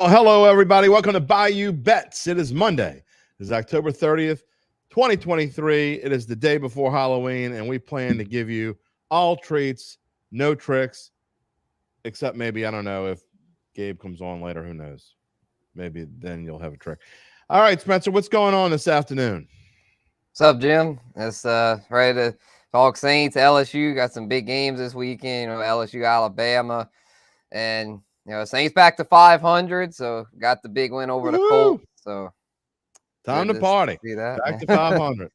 Well, hello, everybody. Welcome to Bayou Bets. It is Monday. It is October 30th, 2023. It is the day before Halloween, and we plan to give you all treats, no tricks, except maybe, I don't know, if Gabe comes on later, who knows? Maybe then you'll have a trick. All right, Spencer, what's going on this afternoon? What's up, Jim? It's ready to talk Saints, LSU. Got some big games this weekend, LSU, Alabama. And, Saints back to 500, so got the big win over the Colts. So time to party. See that, back to 500.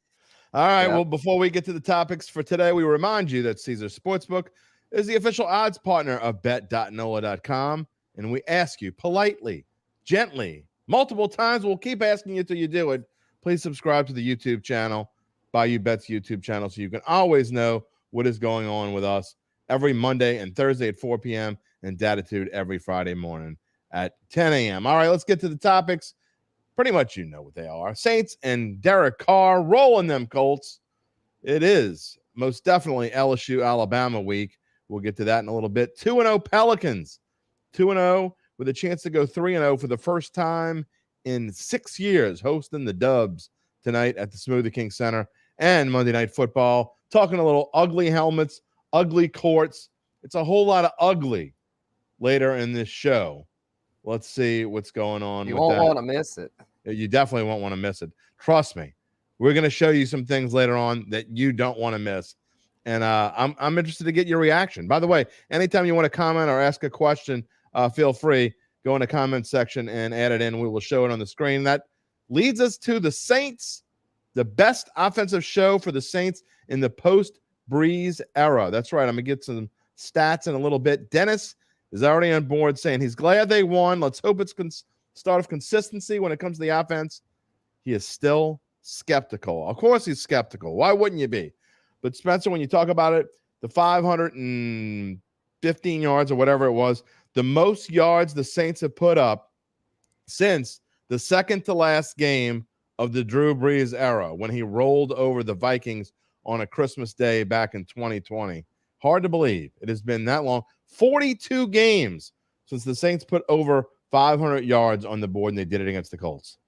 All right, Yep. Well, before we get to the topics for today, we remind you that Caesar Sportsbook is the official odds partner of bet.nola.com, and we ask you politely, gently, multiple times, we'll keep asking you till you do it, please subscribe to the YouTube channel, Bayou Bets YouTube channel, so you can always know what is going on with us every Monday and Thursday at 4 p.m., and Datitude every Friday morning at 10 a.m. All right, let's get to the topics. Pretty much you know what they are. Saints and Derek Carr rolling them Colts. It is most definitely LSU-Alabama week. We'll get to that in a little bit. 2-0 Pelicans. 2-0 with a chance to go 3-0 for the first time in 6 years, hosting the Dubs tonight at the Smoothie King Center and Monday Night Football. Talking a little ugly helmets, ugly courts. It's a whole lot of ugly later in this show. Let's see what's going on. You with won't that. want to miss it. You definitely won't want to miss it. Trust me. We're going to show you some things later on that you don't want to miss. And I'm interested to get your reaction. By the way, anytime you want to comment or ask a question, feel free. Go in the comment section and add it in. We will show it on the screen. That leads us to the Saints, the best offensive show for the Saints in the post-Breeze era. That's right. I'm going to get some stats in a little bit. Dennis is already on board saying he's glad they won. Let's hope it's start of consistency when it comes to the offense. He is still skeptical. Of course he's skeptical. Why wouldn't you be? But Spencer, when you talk about it, the 515 yards or whatever it was, the most yards the Saints have put up since the second to last game of the Drew Brees era when he rolled over the Vikings on a Christmas day back in 2020. Hard to believe it has been that long. 42 games since the Saints put over 500 yards on the board, and they did it against the Colts.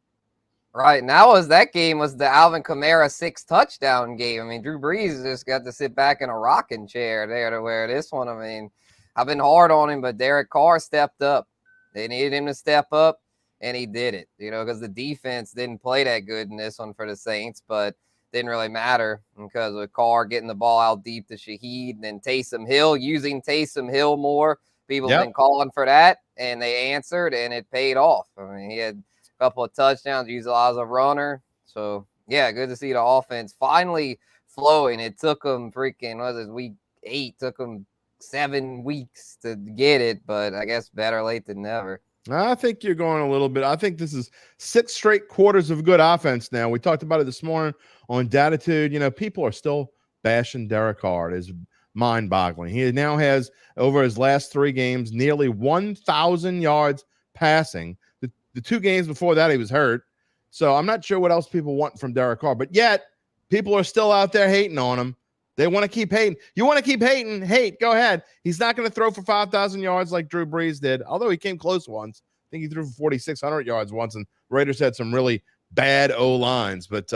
Right. And that game was the Alvin Kamara 6 touchdown game. I mean, Drew Brees just got to sit back in a rocking chair there to where this one, I mean, I've been hard on him, but Derek Carr stepped up. They needed him to step up, and he did it, because the defense didn't play that good in this one for the Saints, but didn't really matter because with Carr getting the ball out deep to Shaheed and then Taysom Hill, using Taysom Hill more. People have been calling for that, and they answered, and it paid off. I mean, he had a couple of touchdowns, used a lot as a runner. So, yeah, good to see the offense finally flowing. It took them week 8, took them 7 weeks to get it, but I guess better late than never. I think you're going a little bit. I think this is 6 straight quarters of good offense now. We talked about it this morning on Datitude. People are still bashing Derek Carr. It is mind-boggling. He now has, over his last 3 games, nearly 1,000 yards passing. The 2 games before that, he was hurt. So I'm not sure what else people want from Derek Carr. But yet, people are still out there hating on him. They want to keep hating. You want to keep hating? Hate. Go ahead. He's not going to throw for 5,000 yards like Drew Brees did, although he came close once. I think he threw for 4,600 yards once, and Raiders had some really bad O-lines. But,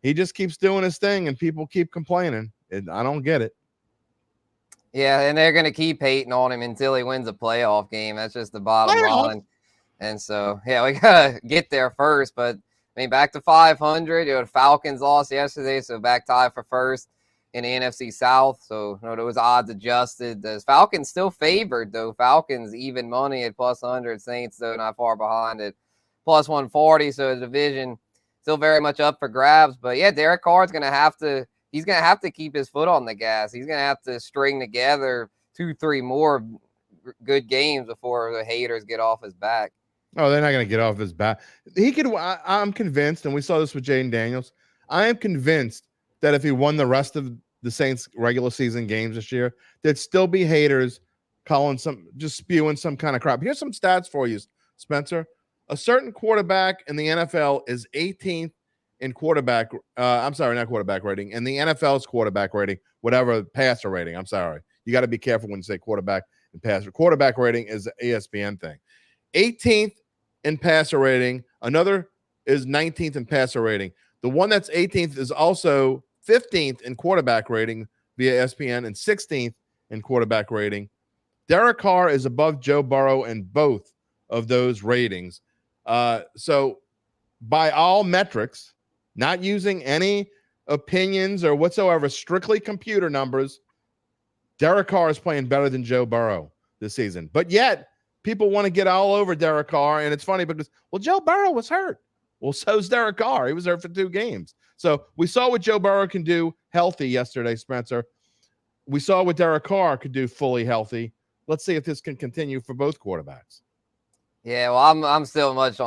he just keeps doing his thing, and people keep complaining. I don't get it. Yeah, and they're going to keep hating on him until he wins a playoff game. That's just the bottom line. And so, yeah, we got to get there first. But, I mean, back to 500. The Falcons lost yesterday, so back tied for first in the NFC South. So, those odds adjusted. The Falcons still favored, though. Falcons even money at plus 100. Saints, though, not far behind at plus 140. So, the division still very much up for grabs. But, yeah, Derek Carr's going to have to – he's going to have to keep his foot on the gas. He's going to have to string together 2-3 more good games before the haters get off his back. Oh, they're not going to get off his back. I'm convinced, and we saw this with Jaden Daniels, I am convinced that if he won the rest of the Saints regular season games this year, there'd still be haters just spewing some kind of crap. Here's some stats for you, Spencer. A certain quarterback in the NFL is 18th in quarterback, not quarterback rating, in the NFL's quarterback rating, whatever passer rating. I'm sorry. You got to be careful when you say quarterback and passer. Quarterback rating is an ESPN thing. 18th in passer rating. Another is 19th in passer rating. The one that's 18th is also 15th in quarterback rating via ESPN and 16th in quarterback rating. Derek Carr is above Joe Burrow in both of those ratings. So by all metrics, not using any opinions or whatsoever, strictly computer numbers, Derek Carr is playing better than Joe Burrow this season. But yet, people want to get all over Derek Carr, and it's funny because, well, Joe Burrow was hurt. Well, so's Derek Carr. He was there for 2 games. So we saw what Joe Burrow can do healthy yesterday, Spencer. We saw what Derek Carr could do fully healthy. Let's see if this can continue for both quarterbacks. Yeah, well, I'm still much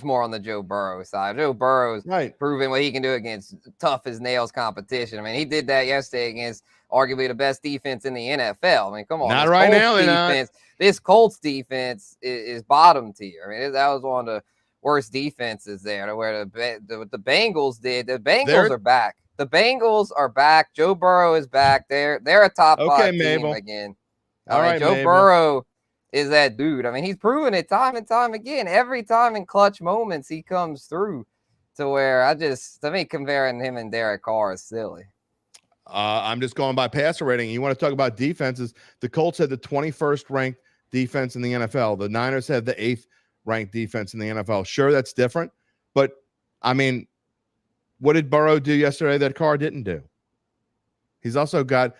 more on the Joe Burrow side. Joe Burrow's proving what he can do against tough as nails competition. I mean, he did that yesterday against arguably the best defense in the NFL. I mean, come on, not right now. Defense, this Colts defense is bottom tier. I mean, that was one of the worst defenses there. Where the Bengals did. The Bengals are back. The Bengals are back. Joe Burrow is back. They're a top 5 team again. All right, Joe Burrow is that dude. I mean, he's proven it time and time again. Every time in clutch moments, he comes through to where to me, comparing him and Derek Carr is silly. I'm just going by passer rating. You want to talk about defenses? The Colts had the 21st ranked defense in the NFL. The Niners had the 8th ranked defense in the NFL. Sure, that's different. But, I mean, what did Burrow do yesterday that Carr didn't do? He's also got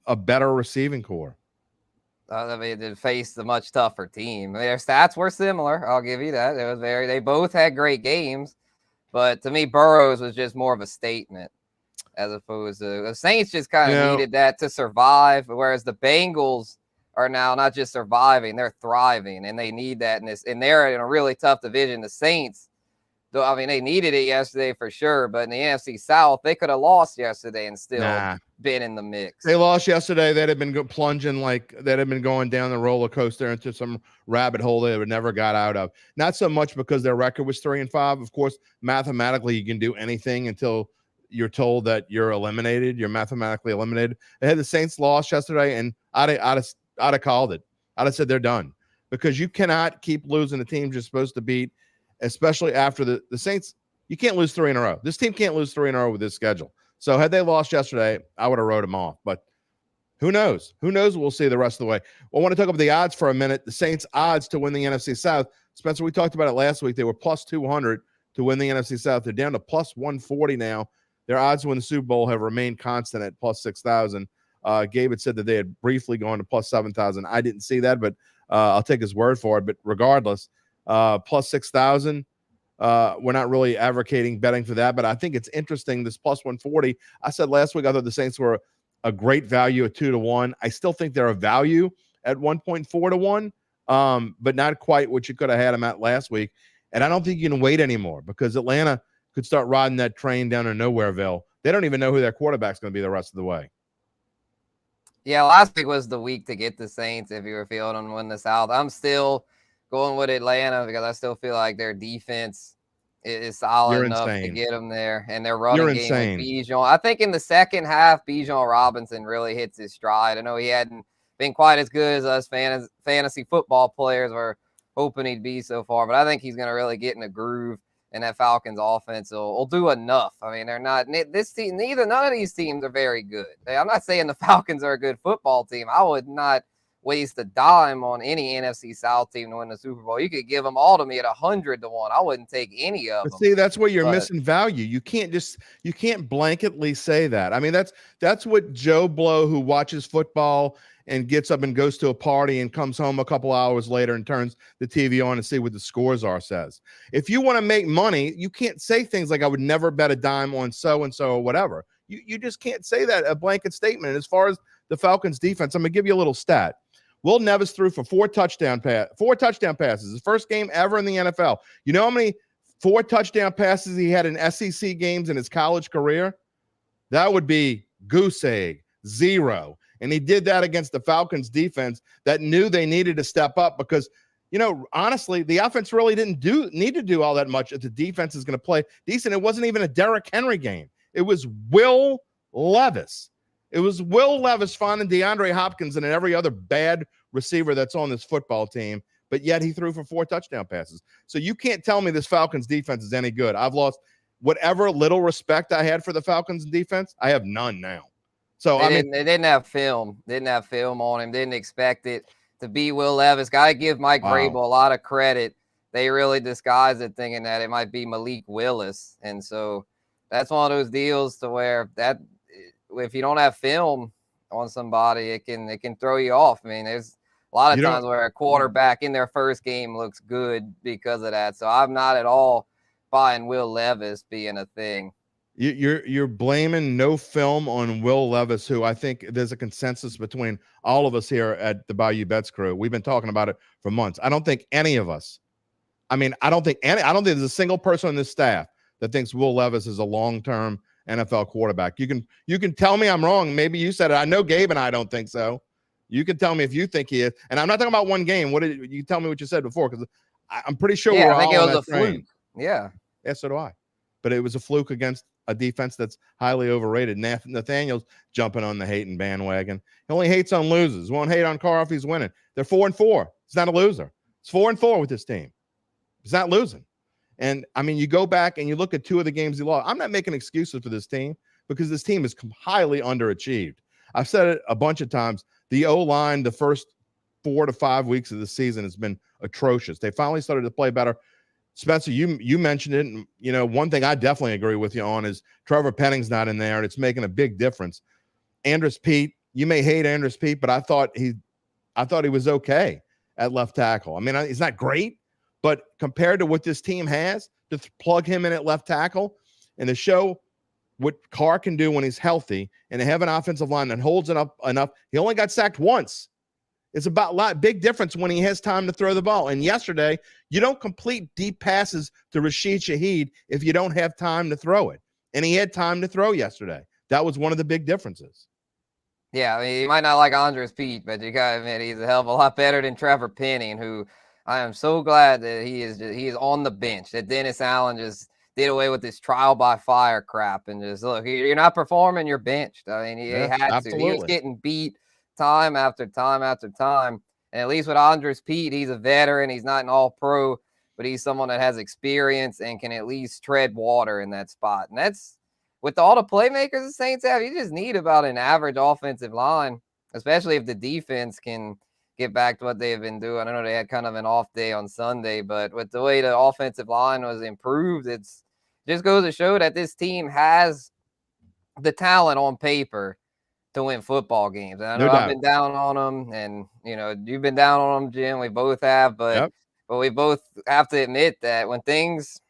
a better receiving core. I mean, they faced a much tougher team. Their stats were similar. I'll give you that. They both had great games, but to me, Burrows was just more of a statement as opposed to the Saints just kind of needed that to survive. Whereas the Bengals are now not just surviving, they're thriving, and they need that and they're in a really tough division. The Saints, though, I mean, they needed it yesterday for sure, but in the NFC South, they could have lost yesterday and still been in the mix. They lost yesterday. They'd have been plunging they'd have been going down the roller coaster into some rabbit hole they would never got out of. Not so much because their record was 3-5. Of course, mathematically, you can do anything until you're told that you're eliminated. You're mathematically eliminated. They had the Saints lost yesterday, and I'd have called it. I'd have said they're done because you cannot keep losing the teams you're supposed to beat, especially after the Saints. You can't lose 3 in a row. This team can't lose 3 in a row with this schedule. So had they lost yesterday, I would have wrote them off. But who knows? Who knows? We'll see the rest of the way. I want to talk about the odds for a minute. The Saints' odds to win the NFC South. Spencer, we talked about it last week. They were plus 200 to win the NFC South. They're down to plus 140 now. Their odds to win the Super Bowl have remained constant at plus 6,000. Gabe had said that they had briefly gone to plus 7,000. I didn't see that, but I'll take his word for it. But regardless, plus 6,000. We're not really advocating betting for that, but I think it's interesting. This plus 140. I said last week I thought the Saints were a great value at 2-1. I still think they're a value at 1.4-1, but not quite what you could have had them at last week. And I don't think you can wait anymore because Atlanta could start riding that train down to Nowhereville. They don't even know who their quarterback's going to be the rest of the way. Yeah, last week was the week to get the Saints if you were feeling them win the South. I'm still going with Atlanta because I still feel like their defense is solid enough to get them there, and their running game with Bijan. I think in the second half, Bijan Robinson really hits his stride. I know he hadn't been quite as good as us fantasy football players were hoping he'd be so far, but I think he's going to really get in a groove, and that Falcons offense will do enough. I mean, they're not this team. None of these teams are very good. I'm not saying the Falcons are a good football team. I would not waste a dime on any NFC South team to win the Super Bowl. You could give them all to me at 100-1. I wouldn't take any of them. See, that's where you're missing value. You can't blanketly say that. I mean, that's what Joe Blow, who watches football and gets up and goes to a party and comes home a couple hours later and turns the TV on to see what the scores are, says. If you want to make money, you can't say things like I would never bet a dime on so-and-so or whatever. You just can't say that, a blanket statement. And as far as the Falcons defense, I'm going to give you a little stat. Will Nevis threw for 4 touchdown passes. His first game ever in the NFL. You know how many 4 touchdown passes he had in SEC games in his college career? That would be goose egg, 0. And he did that against the Falcons defense that knew they needed to step up because, honestly, the offense really didn't need to do all that much if the defense is going to play decent. It wasn't even a Derrick Henry game. It was Will Levis. It was Will Levis finding DeAndre Hopkins and every other bad receiver that's on this football team. but yet he threw for 4 touchdown passes. So you can't tell me this Falcons defense is any good. I've lost whatever little respect I had for the Falcons defense. I have none now. So they didn't have film. Didn't have film on him. Didn't expect it to be Will Levis. Got to give Mike Vrabel a lot of credit. They really disguised it, thinking that it might be Malik Willis, and so that's one of those deals to where that if you don't have film on somebody, it can throw you off. I mean, there's a lot of times where a quarterback in their first game looks good because of that. So I'm not at all buying Will Levis being a thing. You're blaming no film on Will Levis, who I think there's a consensus between all of us here at the Bayou Bets crew. We've been talking about it for months. I don't think any of us. I don't think there's a single person on this staff that thinks Will Levis is a long-term NFL quarterback. You can tell me I'm wrong. Maybe you said it. I know Gabe and I don't think so. You can tell me if you think he is. And I'm not talking about one game. You tell me what you said before, because I'm pretty sure we're all on that train. Yeah. Yeah, so do I. But it was a fluke against a defense that's highly overrated. Nathaniel's jumping on the hating bandwagon. He only hates on losers. Won't hate on Carr if he's winning. They're 4-4. It's not a loser. It's 4-4 with this team. It's not losing. And you go back and you look at 2 of the games he lost. I'm not making excuses for this team, because this team is highly underachieved. I've said it a bunch of times. The O-line, the first 4 to 5 weeks of the season has been atrocious. They finally started to play better. Spencer, you mentioned it. And, one thing I definitely agree with you on is Trevor Penning's not in there, and it's making a big difference. Andrus Peat, you may hate Andrus Peat, but I thought he was okay at left tackle. He's not great, but compared to what this team has, to plug him in at left tackle and to show what Carr can do when he's healthy, and to have an offensive line that holds it up enough. He only got sacked once. It's about big difference when he has time to throw the ball. And yesterday, you don't complete deep passes to Rashid Shaheed if you don't have time to throw it. And he had time to throw yesterday. That was one of the big differences. Yeah, you might not like Andrus Peat, but you got to admit he's a hell of a lot better than Trevor Penning, who I am so glad that he is on the bench, that Dennis Allen just did away with this trial by fire crap and just, look, you're not performing, you're benched. He had absolutely. to. He was getting beat time after time after time. And at least with Andrus Peat, he's a veteran. He's not an all-pro, but he's someone that has experience and can at least tread water in that spot. And that's, with all the playmakers the Saints have, you just need about an average offensive line, especially if the defense can get back to what they've been doing. I know they had kind of an off day on Sunday, but with the way the offensive line was improved, it just goes to show that this team has the talent on paper to win football games. And I know I've been down on them, and you've been down on them, Jim. We both have, but we both have to admit that when things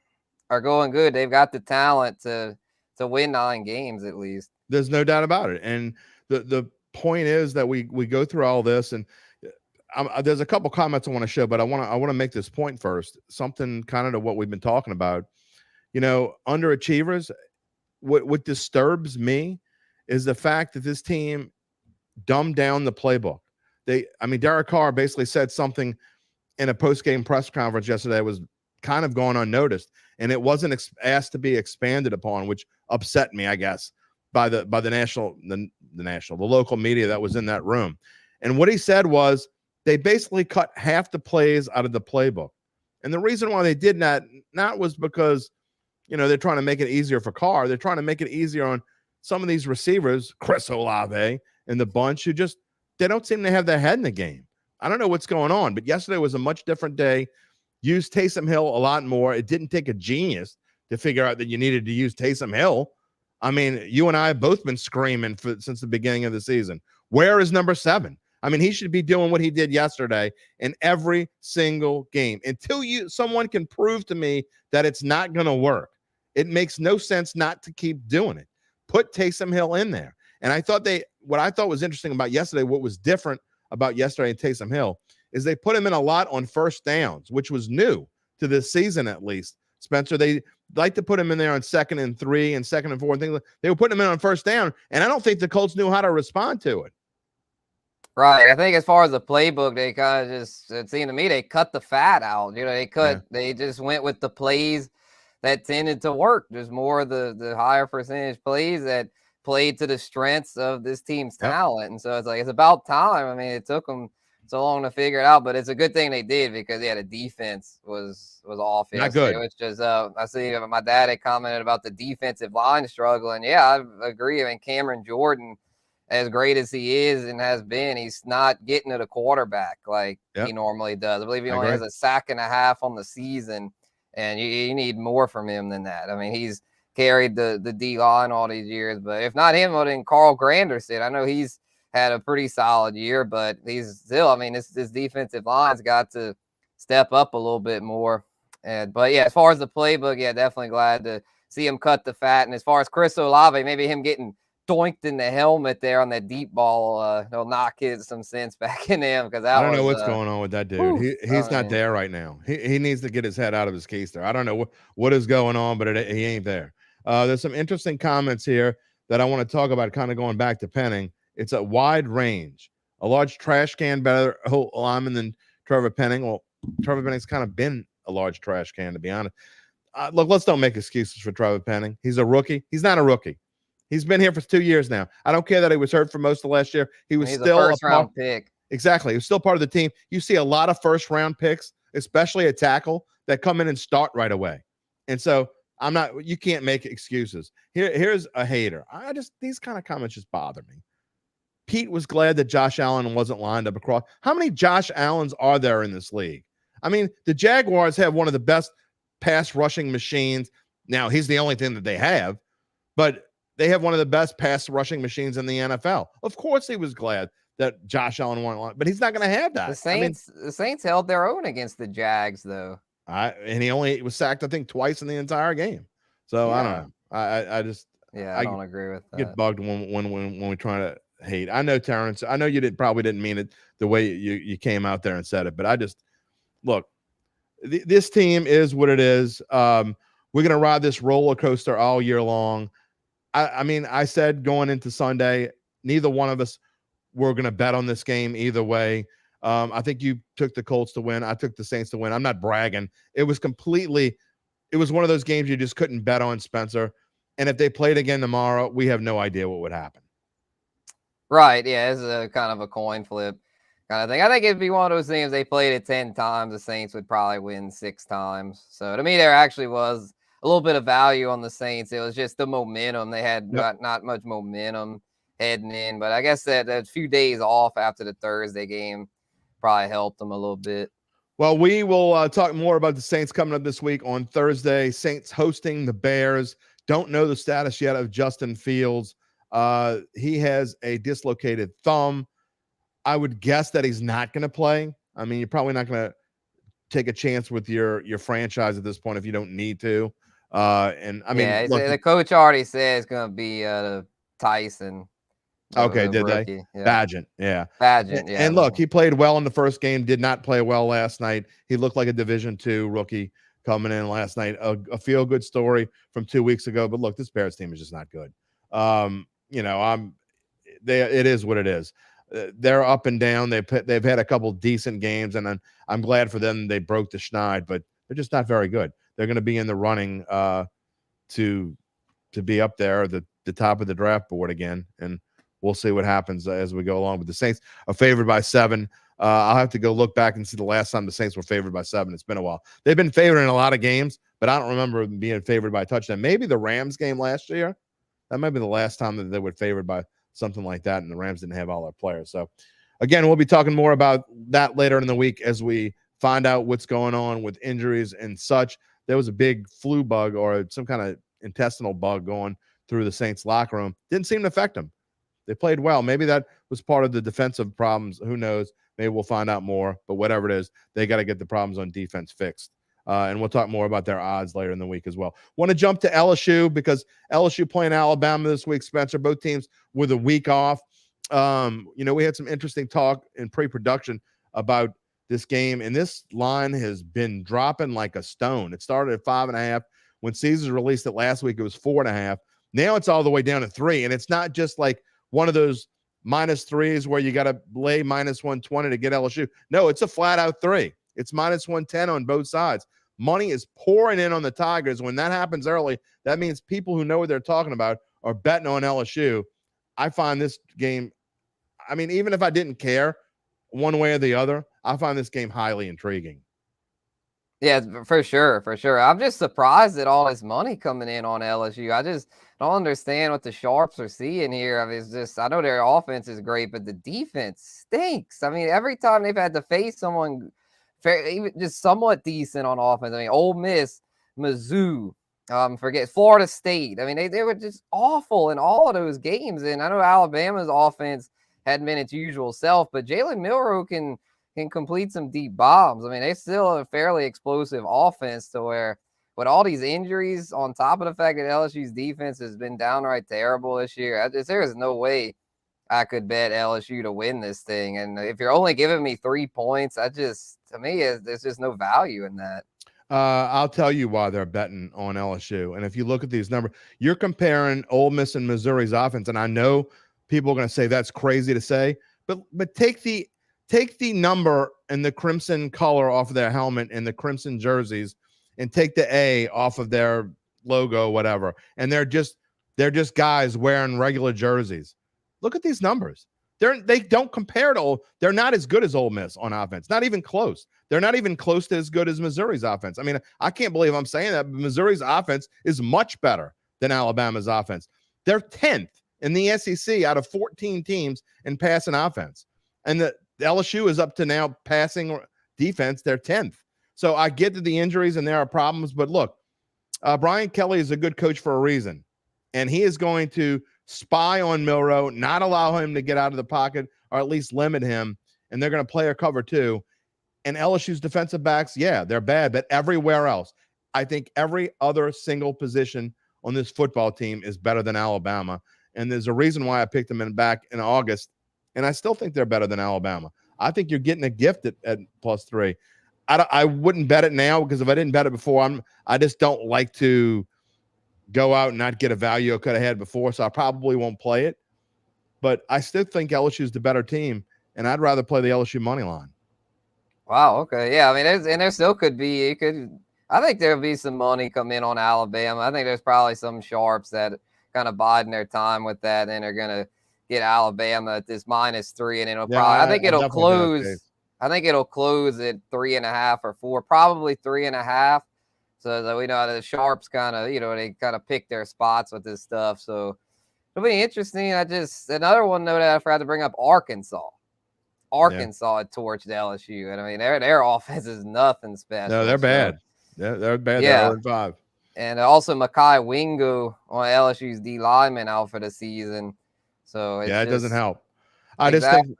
are going good, they've got the talent to win 9 games at least. There's no doubt about it. And the point is that we go through all this, and there's a couple comments I want to show, but I want to make this point first. Something kind of to what we've been talking about. Underachievers. What disturbs me is the fact that this team dumbed down the playbook. Derek Carr basically said something in a post-game press conference yesterday that was kind of gone unnoticed, and it wasn't asked to be expanded upon, which upset me, I guess, by the local media that was in that room. And what he said was they basically cut half the plays out of the playbook. And the reason why they did that, not was because, they're trying to make it easier for Carr. They're trying to make it easier on some of these receivers, Chris Olave and the bunch, who they don't seem to have their head in the game. I don't know what's going on, but yesterday was a much different day. Used Taysom Hill a lot more. It didn't take a genius to figure out that you needed to use Taysom Hill. You and I have both been screaming since the beginning of the season. Where is number 7? He should be doing what he did yesterday in every single game until someone can prove to me that it's not going to work. It makes no sense not to keep doing it. Put Taysom Hill in there. And what I thought was interesting about yesterday, what was different about yesterday and Taysom Hill, is they put him in a lot on first downs, which was new to this season at least. Spencer, they like to put him in there on 2nd and 3 and 2nd and 4 and things. They were putting him in on first down, and I don't think the Colts knew how to respond to it. Right. I think as far as the playbook, they kind of just, it seemed to me, they cut the fat out. They just went with the plays that tended to work. There's more of the higher percentage plays that played to the strengths of this team's talent. And so it's about time. It took them so long to figure it out. But it's a good thing they did because the defense was off Not yesterday. good. It was just I see my dad had commented about the defensive line struggling. Yeah, I agree. I mean, Cameron Jordan, as great as he is and has been, he's not getting to the quarterback like he normally does. I believe he only has a sack and a half on the season, and you need more from him than that. I mean, he's carried the D line all these years, but if not him, well, then Carl Granderson. I know he's had a pretty solid year, but he's still, I mean, this defensive line's got to step up a little bit more. But yeah, as far as the playbook, yeah, definitely glad to see him cut the fat. And as far as Chris Olave, maybe him getting doinked in the helmet there on that deep ball, he'll knock some sense back in him, because I don't know what's going on with that dude. He's not there right now. He needs to get his head out of his case there. I don't know what is going on, but he ain't there. There's some interesting comments here that I want to talk about, kind of going back to Penning. It's a wide range. A large trash can better lineman than Trevor Penning. Well, Trevor Penning's kind of been a large trash can, to be honest. Look, let's don't make excuses for Trevor Penning. He's a rookie. He's not a rookie. He's been here for 2 years now. I don't care that he was hurt for most of last year. He's still a first-round pick. Exactly. He was still part of the team. You see a lot of first-round picks, especially a tackle, that come in and start right away. And so you can't make excuses. Here's a hater. These kind of comments just bother me. Pete was glad that Josh Allen wasn't lined up across. How many Josh Allens are there in this league? I mean, the Jaguars have one of the best pass rushing machines. Now, he's the only thing that they have, but they have one of the best pass rushing machines in the NFL. Of course, he was glad that Josh Allen won, but he's not going to have that. The Saints held their own against the Jags, though. And he only was sacked, I think, twice in the entire game. So I don't know. I don't agree with that. Get bugged when we try to hate. I know, Terrence. I know you probably didn't mean it the way you came out there and said it, but look. This team is what it is. We're going to ride this roller coaster all year long. I mean, I said going into Sunday, neither one of us were going to bet on this game either way. I think you took the Colts to win. I took the Saints to win. I'm not bragging. It was one of those games you just couldn't bet on, Spencer. And if they played again tomorrow, we have no idea what would happen. Right. Yeah, it's a kind of a coin flip kind of thing. I think it'd be one of those things, they played it 10 times, the Saints would probably win 6 times. So to me, there actually was a little bit of value on the Saints. It was just the momentum. They had not much momentum heading in, but I guess that few days off after the Thursday game probably helped them a little bit. Well, we will talk more about the Saints coming up this week on Thursday. Saints hosting the Bears. Don't know the status yet of Justin Fields. He has a dislocated thumb. I would guess that he's not going to play. I mean, you're probably not going to take a chance with your franchise at this point if you don't need to. And I mean, look, the coach already said it's going to be Tyson. Okay, did rookie. They? Yeah. Badgett, yeah. Badgett, yeah. And look, he played well in the first game, did not play well last night. He looked like a Division II rookie coming in last night. A feel-good story from 2 weeks ago. But look, this Bears team is just not good. It is what it is. They're up and down. They've had a couple decent games, and I'm glad for them they broke the schneid, but they're just not very good. They're going to be in the running to be up there at the top of the draft board again, and we'll see what happens as we go along. But the Saints are favored by 7. I'll have to go look back and see the last time the Saints were favored by 7. It's been a while. They've been favored in a lot of games, but I don't remember them being favored by a touchdown. Maybe the Rams game last year. That might be the last time that they were favored by something like that, and the Rams didn't have all their players. So, again, we'll be talking more about that later in the week as we find out what's going on with injuries and such. There was a big flu bug or some kind of intestinal bug going through the Saints locker room. Didn't seem to affect them. They played well. Maybe that was part of the defensive problems. Who knows? Maybe we'll find out more. But whatever it is, they got to get the problems on defense fixed. And we'll talk more about their odds later in the week as well. Want to jump to LSU because LSU playing Alabama this week, Spencer. Both teams with a week off. We had some interesting talk in pre-production about this game, and this line has been dropping like a stone. It started at 5.5. When Caesars released it last week, it was 4.5. Now it's all the way down to 3, and it's not just like one of those -3s where you got to lay -120 to get LSU. No, it's a flat-out 3. It's -110 on both sides. Money is pouring in on the Tigers. When that happens early, that means people who know what they're talking about are betting on LSU. I find this game, I mean, even if I didn't care, one way or the other, I find this game highly intriguing. Yeah, for sure, for sure. I'm just surprised at all this money coming in on LSU. I just don't understand what the Sharps are seeing here. I mean, it's just I know their offense is great, but the defense stinks. I mean, every time they've had to face someone even just somewhat decent on offense. I mean, Ole Miss, Mizzou, forget Florida State. I mean, they were just awful in all of those games. And I know Alabama's offense hadn't been its usual self, but Jalen Milroe can complete some deep bombs. I mean, they still have a fairly explosive offense to where with all these injuries on top of the fact that LSU's defense has been downright terrible this year, there is no way I could bet LSU to win this thing. And if you're only giving me 3 points, to me, there's just no value in that. I'll tell you why they're betting on LSU. And if you look at these numbers, you're comparing Ole Miss and Missouri's offense. And I know people are going to say that's crazy to say, but take the number and the crimson color off of their helmet and the crimson jerseys and take the A off of their logo, whatever. And they're just guys wearing regular jerseys. Look at these numbers. They don't compare to they're not as good as Ole Miss on offense. Not even close. They're not even close to as good as Missouri's offense. I mean, I can't believe I'm saying that, but Missouri's offense is much better than Alabama's offense. They're 10th in the SEC out of 14 teams in passing offense. And the LSU is up to now passing defense. They're 10th. So I get that the injuries and there are problems, but look, Brian Kelly is a good coach for a reason. And he is going to spy on Milroe, not allow him to get out of the pocket, or at least limit him. And they're going to play a cover too. And LSU's defensive backs, yeah, they're bad, but everywhere else, I think every other single position on this football team is better than Alabama. And there's a reason why I picked them back in August. And I still think they're better than Alabama. I think you're getting a gift at +3. I wouldn't bet it now because if I didn't bet it before, I just don't like to go out and not get a value I could have had before, so I probably won't play it. But I still think LSU is the better team, and I'd rather play the LSU money line. Wow. Okay. Yeah. I mean, there still could be. I think there'll be some money come in on Alabama. I think there's probably some sharps that kind of biding their time with that, and they're gonna get Alabama at this -3, and it'll probably. I think it'll close. I think it'll close at 3.5 or 4, probably 3.5. So that we know the sharps kind of, they kind of pick their spots with this stuff. So it'll be interesting. Another one though that I forgot to bring up: Arkansas. Arkansas had torched LSU, and I mean their offense is nothing special. No, they're bad. They're bad. Yeah. They're 0-5. And also Mekhi Wingo on LSU's D lineman out for the season. So it doesn't help. I just think,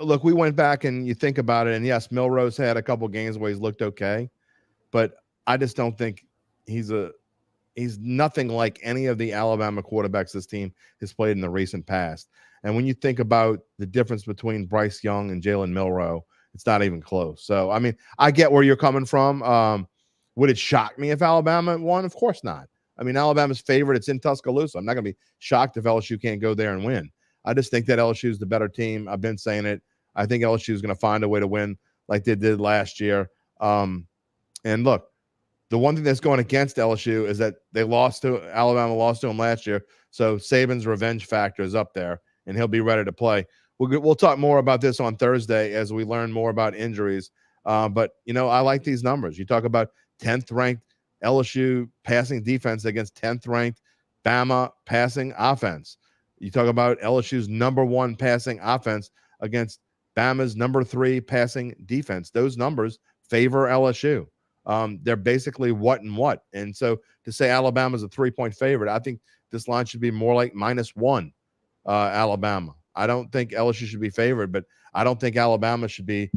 look, we went back and you think about it, and yes, Milroe's had a couple games where he's looked okay, but I just don't think he's nothing like any of the Alabama quarterbacks this team has played in the recent past. And when you think about the difference between Bryce Young and Jalen Milroe, it's not even close. So, I mean, I get where you're coming from. Would it shock me if Alabama won? Of course not. I mean, Alabama's favorite. It's in Tuscaloosa. I'm not going to be shocked if LSU can't go there and win. I just think that LSU is the better team. I've been saying it. I think LSU is going to find a way to win like they did last year. And look, the one thing that's going against LSU is that Alabama lost to them last year. So Saban's revenge factor is up there, and he'll be ready to play. We'll talk more about this on Thursday as we learn more about injuries. But, I like these numbers. You talk about 10th ranked LSU passing defense against 10th ranked Bama passing offense. You talk about LSU's #1 passing offense against Bama's #3 passing defense. Those numbers favor LSU. They're basically what and what. And so to say Alabama's a 3-point favorite, I think this line should be more like -1 Alabama. I don't think LSU should be favored, but I don't think Alabama should be.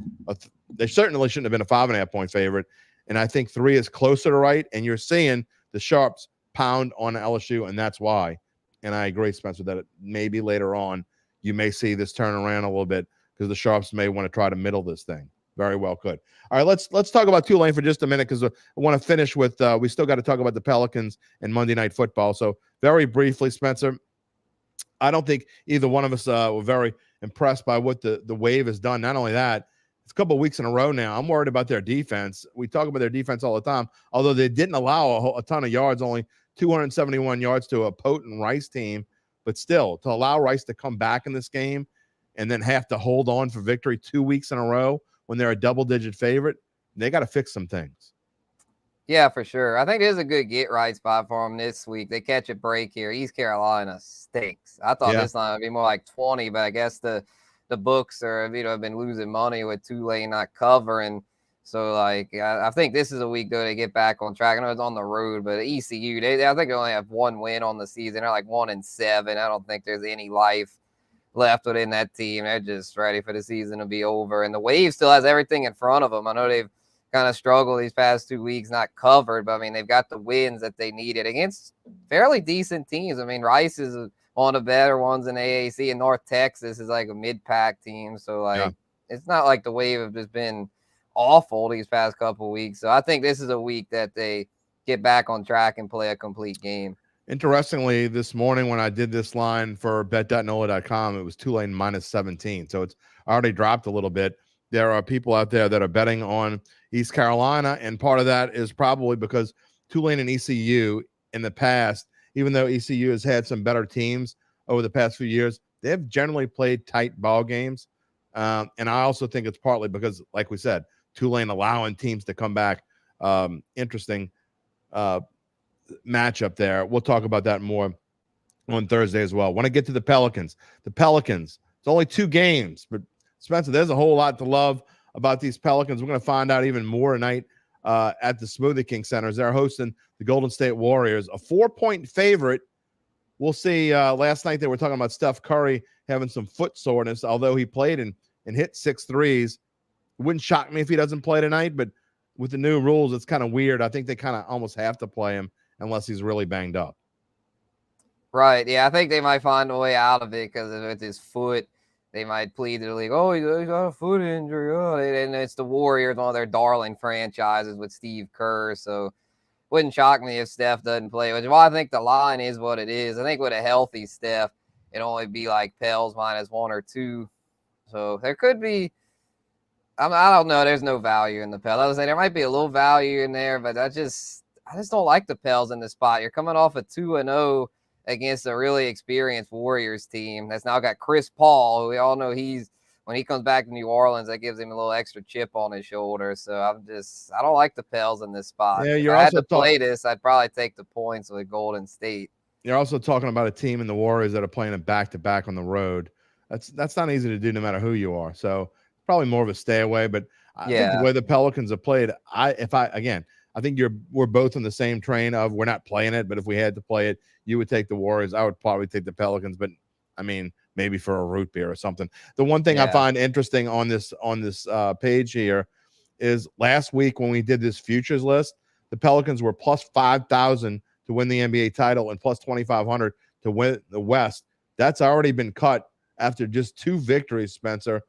They certainly shouldn't have been a 5.5-point favorite. And I think 3 is closer to right. And you're seeing the sharps pound on LSU, and that's why. And I agree, Spencer, that maybe later on you may see this turn around a little bit because the sharps may want to try to middle this thing. Very well could. All right, let's talk about Tulane for just a minute because I want to finish with we still got to talk about the Pelicans and Monday Night Football. So very briefly, Spencer, I don't think either one of us were very impressed by what the Wave has done. Not only that, it's a couple of weeks in a row now. I'm worried about their defense. We talk about their defense all the time, although they didn't allow a ton of yards, only 271 yards to a potent Rice team. But still, to allow Rice to come back in this game, and then have to hold on for victory 2 weeks in a row when they're a double-digit favorite, they got to fix some things. Yeah, for sure. I think this is a good get-right spot for them this week. They catch a break here. East Carolina stinks. I thought this line would be more like 20, but I guess the books are, have been losing money with Tulane not covering. So, I think this is a week, though, to get back on track. I know it's on the road, but ECU, I think they only have one win on the season. They're like 1-7. I don't think there's any life left within that team. They're just ready for the season to be over. And the Wave still has everything in front of them. I know they've kind of struggled these past 2 weeks, not covered, but they've got the wins that they needed against fairly decent teams. Rice is one of the better ones in AAC, and North Texas is like a mid-pack team. So It's not like the Wave have just been awful these past couple of weeks. So I think this is a week that they get back on track and play a complete game. Interestingly, this morning when I did this line for bet.nola.com, it was Tulane -17. So it's already dropped a little bit. There are people out there that are betting on East Carolina, and part of that is probably because Tulane and ECU in the past, even though ECU has had some better teams over the past few years, they have generally played tight ball games. And I also think it's partly because, like we said, Tulane allowing teams to come back. Interesting matchup there. We'll talk about that more on Thursday as well. Want to get to the Pelicans. The Pelicans, it's only 2 games, but Spencer, there's a whole lot to love about these Pelicans. We're going to find out even more tonight at the Smoothie King Centers. They're hosting the Golden State Warriors, a 4-point favorite. We'll see. Last night they were talking about Steph Curry having some foot soreness, although he played and hit 6 threes. It wouldn't shock me if he doesn't play tonight, but with the new rules, it's kind of weird. I think they kind of almost have to play him unless he's really banged up. Right. Yeah, I think they might find a way out of it because with his foot, they might plead to the league, oh, he's got a foot injury. Oh, and it's the Warriors, one of their darling franchises with Steve Kerr. So wouldn't shock me if Steph doesn't play, which is why I think the line is what it is. I think with a healthy Steph, it'd only be like Pels -1 or 2. So there could be, I don't know. There's no value in the Pels. I was saying there might be a little value in there, but I just don't like the Pels in this spot. You're coming off a 2-0 against a really experienced Warriors team that's now got Chris Paul, who we all know when he comes back to New Orleans, that gives him a little extra chip on his shoulder. So I don't like the Pels in this spot. Yeah, if I had to play this, I'd probably take the points with Golden State. You're also talking about a team in the Warriors that are playing a back-to-back on the road. That's not easy to do no matter who you are. So probably more of a stay away. But I think the way the Pelicans have played, I think we're both on the same train of we're not playing it, but if we had to play it, you would take the Warriors. I would probably take the Pelicans, but maybe for a root beer or something. The one thing I find interesting on this page here is last week when we did this futures list, the Pelicans were plus 5,000 to win the NBA title and plus 2,500 to win the West. That's already been cut after just 2 victories, Spencer.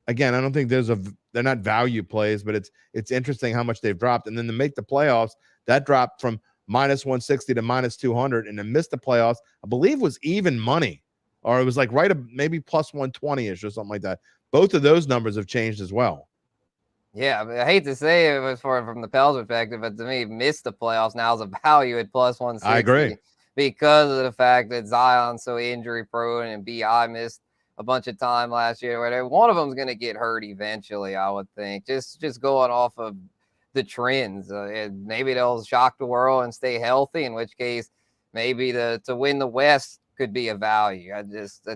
Again, I don't think they're not value plays, but it's interesting how much they've dropped. And then to make the playoffs, that dropped from -160 to -200, and to miss the playoffs, I believe was even money, or it was like maybe plus 120-ish or something like that. Both of those numbers have changed as well. Yeah, I hate to say it from the Pels perspective, but to me, missed the playoffs now is a value at plus 160. I agree. Because of the fact that Zion's so injury prone and B.I. missed a bunch of time last year. Where one of them's going to get hurt eventually, I would think. Just going off of the trends. Maybe they'll shock the world and stay healthy, in which case maybe to win the West could be a value. At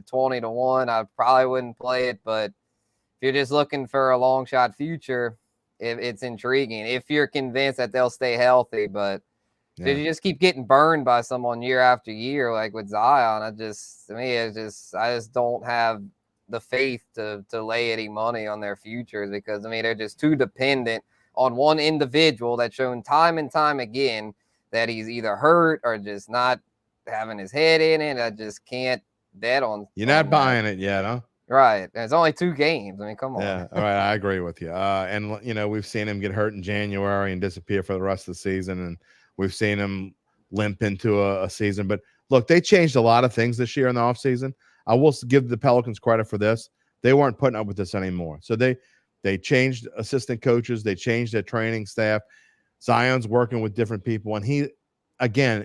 20-1, I probably wouldn't play it, but if you're just looking for a long shot future, it's intriguing. If you're convinced that they'll stay healthy, but you just keep getting burned by someone year after year, like with Zion. I just don't have the faith to lay any money on their futures because they're just too dependent on one individual that's shown time and time again that he's either hurt or just not having his head in it. I just can't bet on. You're not buying it yet, huh? Right. It's only 2 games. Come on. Yeah. All right. I agree with you. And we've seen him get hurt in January and disappear for the rest of the season. And we've seen him limp into a season. But look, they changed a lot of things this year in the offseason. I will give the Pelicans credit for this. They weren't putting up with this anymore. So they changed assistant coaches. They changed their training staff. Zion's working with different people. And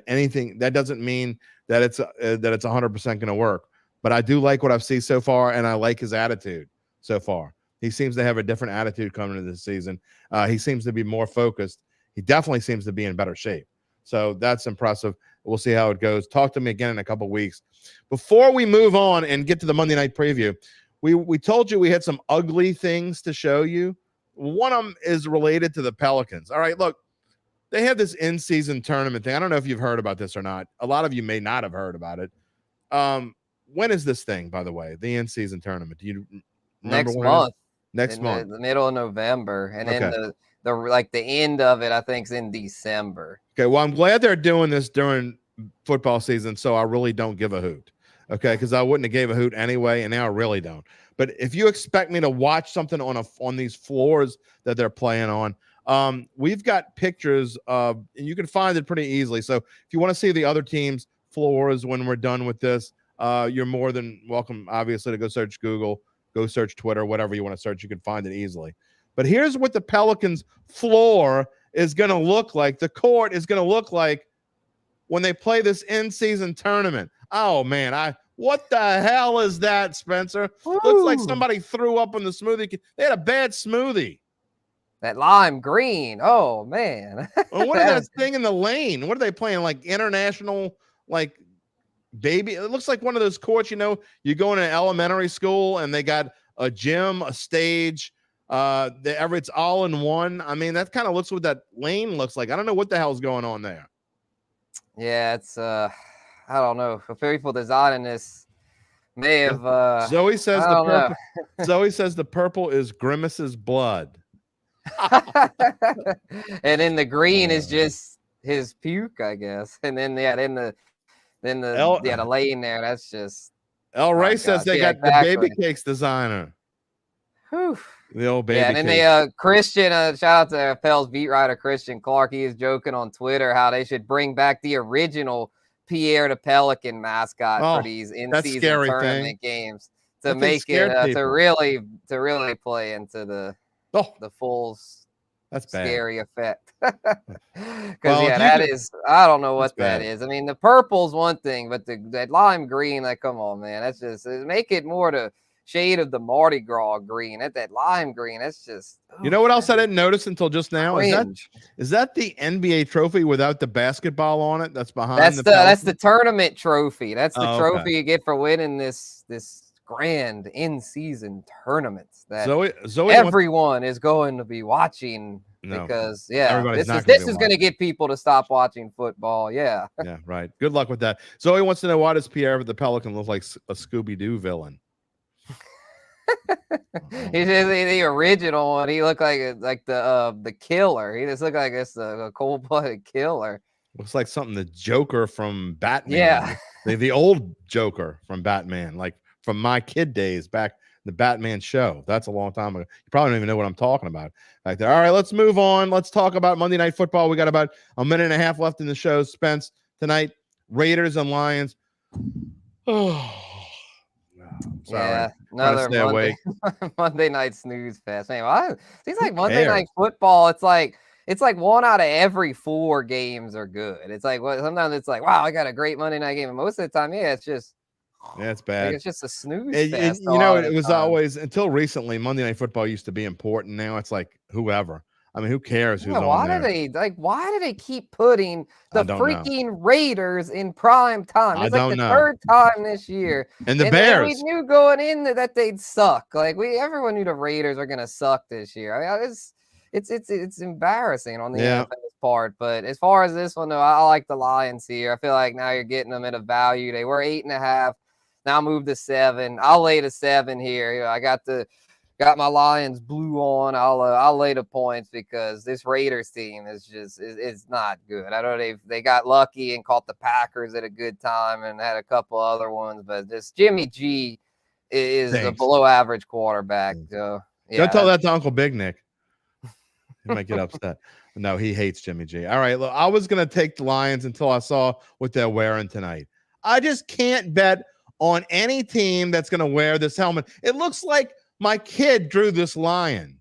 anything that doesn't mean that it's 100% going to work. but I do like what I've seen so far, and I like his attitude so far. He seems to have a different attitude coming into this season. He seems to be more focused. He definitely seems to be in better shape. So that's impressive. We'll see how it goes. Talk to me again in a couple weeks. Before we move on and get to the Monday night preview, we told you we had some ugly things to show you. One of them is related to the Pelicans. All right, look, they have this in-season tournament thing. I don't know if you've heard about this or not. A lot of you may not have heard about it. When is this thing, by the way, the in-season tournament? Do you remember Next month. Next month. The middle of November. And then the end of it, I think, is in December. Okay, well, I'm glad they're doing this during football season, so I really don't give a hoot. Okay, because I wouldn't have gave a hoot anyway, and now I really don't. But if you expect me to watch something on these floors that they're playing on, we've got pictures of, and you can find it pretty easily. So if you want to see the other teams' floors when we're done with this, you're more than welcome, obviously, to go search Google, go search Twitter, whatever you want to search. You can find it easily. But here's what the Pelicans' floor is going to look like. The court is going to look like when they play this in-season tournament. Oh, man, what the hell is that, Spencer? Woo. Looks like somebody threw up on the smoothie. They had a bad smoothie. That lime green. Oh, man. Well, what is that thing in the lane? What are they playing? Like international, like baby? It looks like one of those courts, you go in an elementary school and they got a gym, a stage. It's all in one. I mean, that kind of looks what that lane looks like. I don't know what the hell's going on there. Yeah, it's I don't know. The people designing this may have Zoe says Zoe says the purple is Grimace's blood. And then the green is just his puke, I guess. And then the lane there, that's just El Ray says they got the baby cakes designer. Whew. The old baby. Yeah, and then they Christian, shout out to Pels beat writer Christian Clark. He is joking on Twitter how they should bring back the original Pierre the Pelican mascot for these in-season tournament games to make it to really play into the full that's scary effect. Because I don't know what that is. I mean, the purple's one thing, but that lime green, like, come on, man, that's just make it more the shade of the Mardi Gras green. That lime green, that's just. You know what else I didn't notice until just now? Cringe. Is that the NBA trophy without the basketball on it? That's behind. That's the tournament trophy. That's the trophy you get for winning this grand in-season tournaments that Zoe everyone is going to be watching because this is going to get people to stop watching football. Yeah, right. Good luck with that. Zoe wants to know, why does Pierre the Pelican look like a Scooby-Doo villain? He's just the original one. He looked like the killer. He just looked like a cold-blooded killer. Looks like something the Joker from Batman. Yeah, the old Joker from Batman, like from my kid days back, the Batman show. That's a long time ago. You probably don't even know what I'm talking about back there. All right, let's move on. Let's talk about Monday Night Football. We got about a minute and a half left in the show. Spence, tonight, Raiders and Lions. Oh. Sorry. Yeah, another Monday night snooze fest. Man, seems like Monday Night Football. It's like 1 out of every 4 games are good. It's like sometimes it's like, wow, I got a great Monday night game, and most of the time, it's just it's bad. It's just a snooze fest. It was always, until recently, Monday Night Football used to be important. Now it's like whoever. I mean, who cares who's on there? Why do they keep putting the freaking Raiders in prime time? It's like the third time this year. And the Bears. We knew going in that they'd suck. Like everyone knew the Raiders are gonna suck this year. I mean, it's embarrassing on the NFL's part. But as far as this one, though, I like the Lions here. I feel like now you're getting them at a value. They were 8.5. Now move to 7. I'll lay the 7 here. I got my Lions blue on. I'll lay the points because this Raiders team is just it's not good. I know they got lucky and caught the Packers at a good time and had a couple other ones, but just Jimmy G is a below average quarterback. So don't tell that to Uncle Big Nick. He might get upset. No, he hates Jimmy G. All right, look, I was gonna take the Lions until I saw what they're wearing tonight. I just can't bet on any team that's gonna wear this helmet. It looks like my kid drew this lion.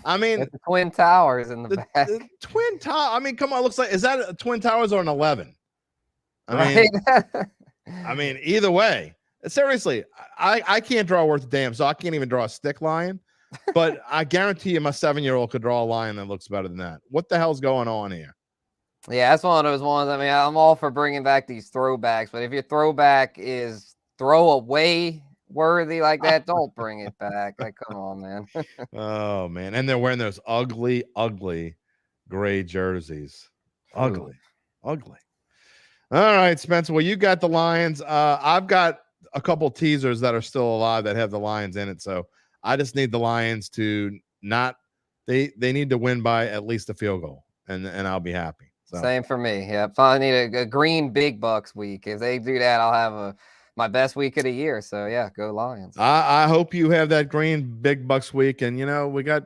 I mean, the Twin Towers in the back. The Twin Tower. I mean, come on. Looks like, is that a Twin Towers or an 11? I mean, either way. Seriously, I can't draw worth a damn, so I can't even draw a stick lion. But I guarantee you my 7-year-old could draw a lion that looks better than that. What the hell's going on here? Yeah, that's one of those ones. I mean, I'm all for bringing back these throwbacks, but if your throwback is throwaway worthy like that, don't bring it back. Like, come on, man. Oh, man. And they're wearing those ugly, ugly gray jerseys. Ugly. Ugly. All right, Spencer. Well, you got the Lions. I've got a couple teasers that are still alive that have the Lions in it. So I just need the Lions to not they need to win by at least a field goal, and I'll be happy. So. Same for me. Yeah, I need a green big bucks week. If they do that, I'll have my best week of the year. So yeah, go Lions. I hope you have that green big bucks week. And we got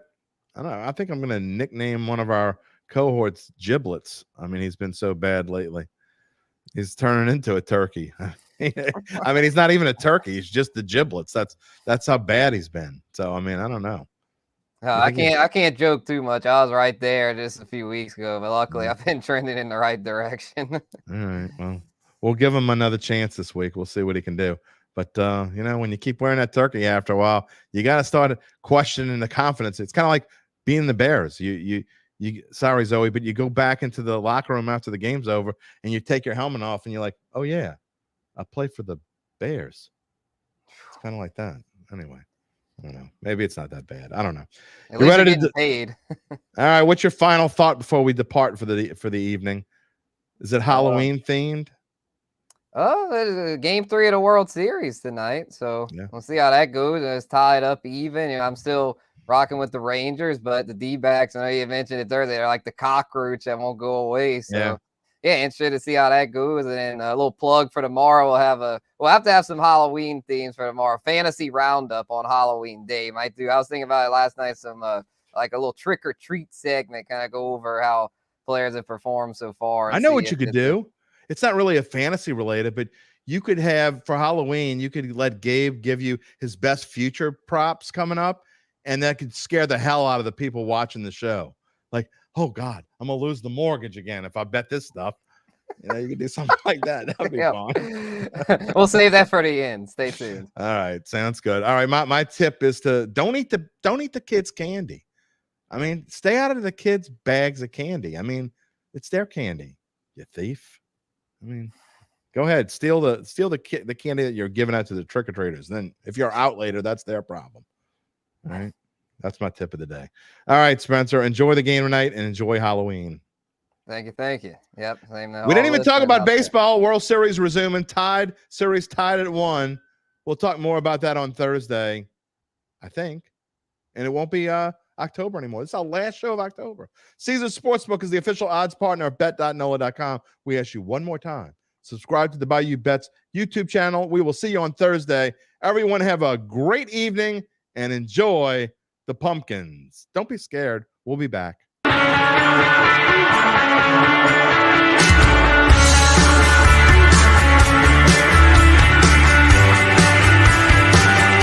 I don't know. I think I'm gonna nickname one of our cohorts Giblets. I mean, he's been so bad lately. He's turning into a turkey. I mean, he's not even a turkey. He's just the giblets. That's how bad he's been. So I mean, I don't know. I can't joke too much. I was right there just a few weeks ago, but luckily I've been trending in the right direction. All right. Well, we'll give him another chance this week. We'll see what he can do. But when you keep wearing that turkey after a while, you got to start questioning the confidence. It's kind of like being the Bears. You sorry, Zoe, but you go back into the locker room after the game's over and you take your helmet off and you're like, oh yeah, I play for the Bears. It's kind of like that. Anyway. I don't know. Maybe it's not that bad. I don't know. At least you're getting paid. All right. What's your final thought before we depart for the evening? Is it Halloween themed? Oh, game 3 of the World Series tonight. So We'll see how that goes. It's tied up even. I'm still rocking with the Rangers, but the D-backs, I know you mentioned it earlier, they're like the cockroach that won't go away. So yeah, interested to see how that goes. And then a little plug for tomorrow. We'll have to have some Halloween themes for tomorrow. Fantasy roundup on Halloween day. I was thinking about it last night. Some like a little trick or treat segment, kind of go over how players have performed so far. I know what you could do. It's not really a fantasy related, but you could have for Halloween, you could let Gabe give you his best future props coming up, and that could scare the hell out of the people watching the show. Like, oh God, I'm gonna lose the mortgage again if I bet this stuff. You can do something like that. That'd be fun. We'll save that for the end. Stay tuned. All right, sounds good. All right, my tip is to don't eat the kids' candy. I mean, stay out of the kids' bags of candy. I mean, it's their candy, you thief. I mean, go ahead, steal the candy that you're giving out to the trick-or-treaters. Then if you're out later, that's their problem. All right. That's my tip of the day. All right, Spencer, enjoy the game tonight and enjoy Halloween. Thank you. Yep. We didn't even talk about baseball. World Series resuming. Series tied at 1. We'll talk more about that on Thursday, I think. And it won't be October anymore. This is our last show of October. Caesars Sportsbook is the official odds partner of bet.nola.com. We ask you one more time. Subscribe to the Bayou Bets YouTube channel. We will see you on Thursday. Everyone have a great evening and enjoy the pumpkins. Don't be scared. We'll be back.